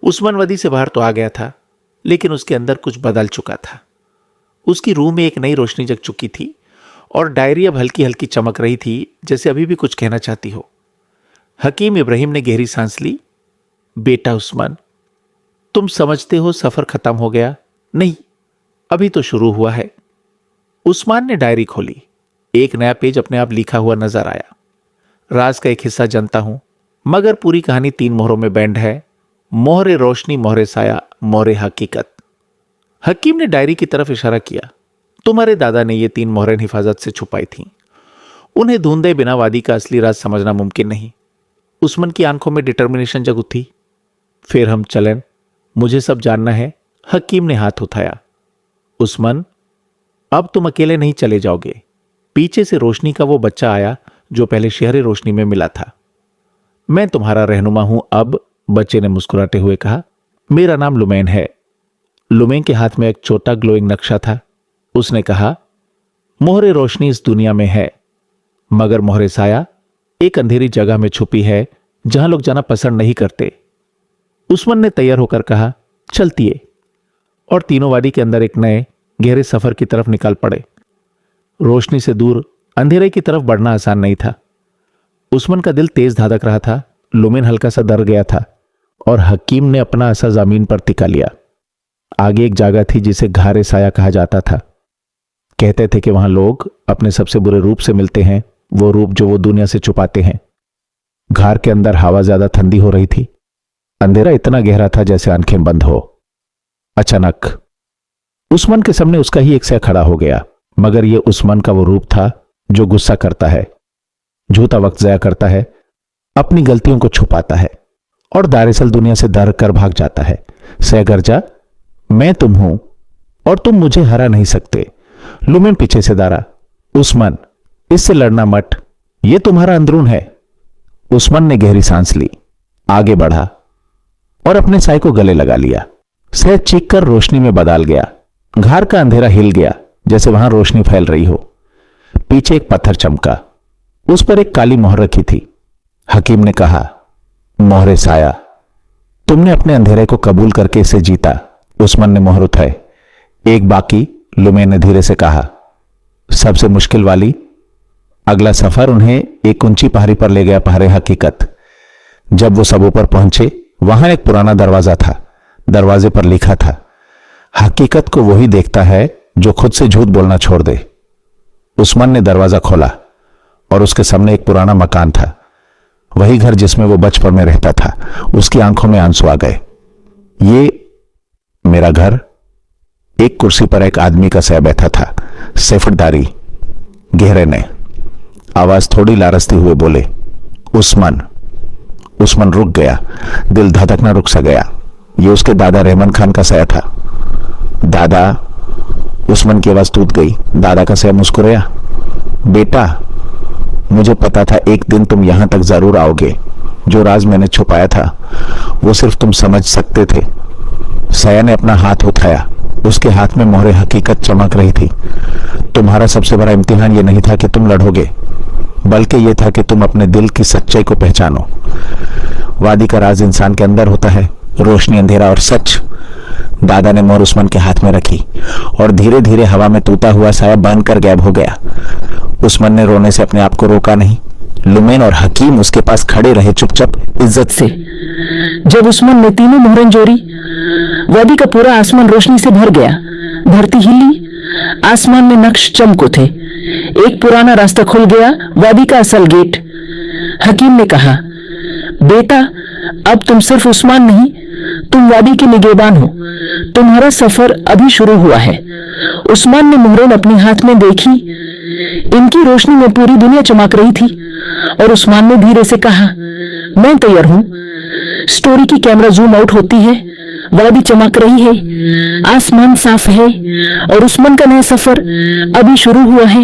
उस्मान वादी से बाहर तो आ गया था, लेकिन उसके अंदर कुछ बदल चुका था। उसकी रूह में एक नई रोशनी जग चुकी थी और डायरी अब हल्की हल्की चमक रही थी, जैसे अभी भी कुछ कहना चाहती हो। हकीम इब्राहिम ने गहरी सांस ली। बेटा उस्मान, तुम समझते हो सफर खत्म हो गया? नहीं, अभी तो शुरू हुआ है। उस्मान ने डायरी खोली। एक नया पेज अपने आप लिखा हुआ नजर आया। राज का एक हिस्सा जानता हूं, मगर पूरी कहानी 3 मोहरों में बैंड है। मोहरे रोशनी, मोहरे साया, मोहरे हकीकत। हकीम ने डायरी की तरफ इशारा किया। तुम्हारे दादा ने ये 3 मोहरें हिफाजत से छुपाई थीं। उन्हें ढूंढे बिना वादी का असली राज समझना मुमकिन नहीं। उस्मान की आंखों में डिटर्मिनेशन जग उठी। फिर हम चलें, मुझे सब जानना है। हकीम ने हाथ उठाया। उस्मान, अब तुम अकेले नहीं चले जाओगे। पीछे से रोशनी का वो बच्चा आया जो पहले शहरी रोशनी में मिला था। मैं तुम्हारा रहनुमा हूं अब, बच्चे ने मुस्कुराते हुए कहा। मेरा नाम लुमैन है। लुमैन के हाथ में एक छोटा ग्लोइंग नक्शा था। उसने कहा, मोहरे रोशनी इस दुनिया में है, मगर मोहरे साया एक अंधेरी जगह में छुपी है जहां लोग जाना पसंद नहीं करते। उस्मान ने तैयार होकर कहा, चलतिए। और तीनों वादी के अंदर एक नए गहरे सफर की तरफ निकल पड़े। रोशनी से दूर अंधेरे की तरफ बढ़ना आसान नहीं था। उस्मान का दिल तेज धड़क रहा था। लुमैन हल्का सा डर गया था और हकीम ने अपना असा जमीन पर टिका लिया। आगे एक जगह थी जिसे घारे साया कहा जाता था। कहते थे कि वहां लोग अपने सबसे बुरे रूप से मिलते हैं, वो रूप जो वो दुनिया से छुपाते हैं। घार के अंदर हवा ज्यादा ठंडी हो रही थी। अंधेरा इतना गहरा था जैसे आंखें बंद हो। अचानक उस्मान के सामने उसका ही एक सया खड़ा हो गया, मगर यह उस्मान का वो रूप था जो गुस्सा करता है, झूठा वक्त जाया करता है, अपनी गलतियों को छुपाता है और दरअसल दुनिया से डर कर भाग जाता है। सया गर्जा, मैं तुम हूं और तुम मुझे हरा नहीं सकते। लुमैन पीछे से दारा, उस्मान, इससे लड़ना मत, यह तुम्हारा अंदरून है। उस्मान ने गहरी सांस ली, आगे बढ़ा और अपने साय को गले लगा लिया। सया चीख कर रोशनी में बदल गया। घार का अंधेरा हिल गया जैसे वहां रोशनी फैल रही हो। पीछे एक पत्थर चमका, उस पर एक काली मोहर रखी थी। हकीम ने कहा, मोहरे साया, तुमने अपने अंधेरे को कबूल करके इसे जीता। उस्मान ने मोहर उठाए। एक बाकी, लुमैन ने धीरे से कहा। सबसे मुश्किल वाली, अगला सफर उन्हें एक ऊंची पहाड़ी पर ले गया। पहाड़ी हकीकत। जब वो सब ऊपर पहुंचे, वहां एक पुराना दरवाजा था। दरवाजे पर लिखा था, हकीकत को वही देखता है जो खुद से झूठ बोलना छोड़ दे। उस्मान ने दरवाजा खोला और उसके सामने एक पुराना मकान था, वही घर जिसमें वो बचपन में रहता था। उसकी आंखों में आंसू आ गए। ये मेरा घर। एक कुर्सी पर एक आदमी का सया बैठा था, सफेददारी, गहरे ने। आवाज थोड़ी लारसते हुए बोले, उस्मान। उस्मान रुक गया, दिल धड़कना रुक सा गया। ये उसके दादा रहमान खान का सया था। दादा, उस्मान की आवाज टूट गई। दादा का सया मुस्कुराया। बेटा, मुझे पता था एक दिन तुम यहां तक जरूर आओगे। जो राज मैंने छुपाया था वो सिर्फ तुम समझ सकते थे। सया ने अपना हाथ उठाया। उसके हाथ में मोहरे हकीकत चमक रही थी। तुम्हारा सबसे बड़ा इम्तिहान ये नहीं था कि तुम लड़ोगे, बल्कि यह था कि तुम अपने दिल की सच्चाई को पहचानो। वादी का राज इंसान के अंदर होता है, रोशनी, अंधेरा और सच। दादा ने मोहर उस्मान के हाथ में रखी और धीरे धीरे हवा में टूटा हुआ साया बनकर गायब हो गया। उस्मान ने रोने से अपने आप को रोका नहीं। लुमैन और हकीम उसके पास खड़े रहे, चुपचाप, इज्जत से। जब उस्मान ने तीनों मोहरें जोड़ी, वादी का पूरा आसमान रोशनी से भर गया। धरती हिली, आसमान में नक्श चमक उठे। एक पुराना रास्ता खुल गया, वादी का असल गेट। हकीम ने कहा, बेटा, अब तुम सिर्फ उस्मान नहीं, तुम वादी के निगहबान हो। तुम्हारा सफर अभी शुरू हुआ है। उस्मान ने मोहरें अपने हाथ में देखी। इनकी रोशनी में पूरी दुनिया चमक रही थी और उस्मान ने धीरे से कहा, मैं तैयार हूं। स्टोरी की कैमरा जूम आउट होती है। वादी चमक रही है, आसमान साफ है और उस्मान का नया सफर अभी शुरू हुआ है।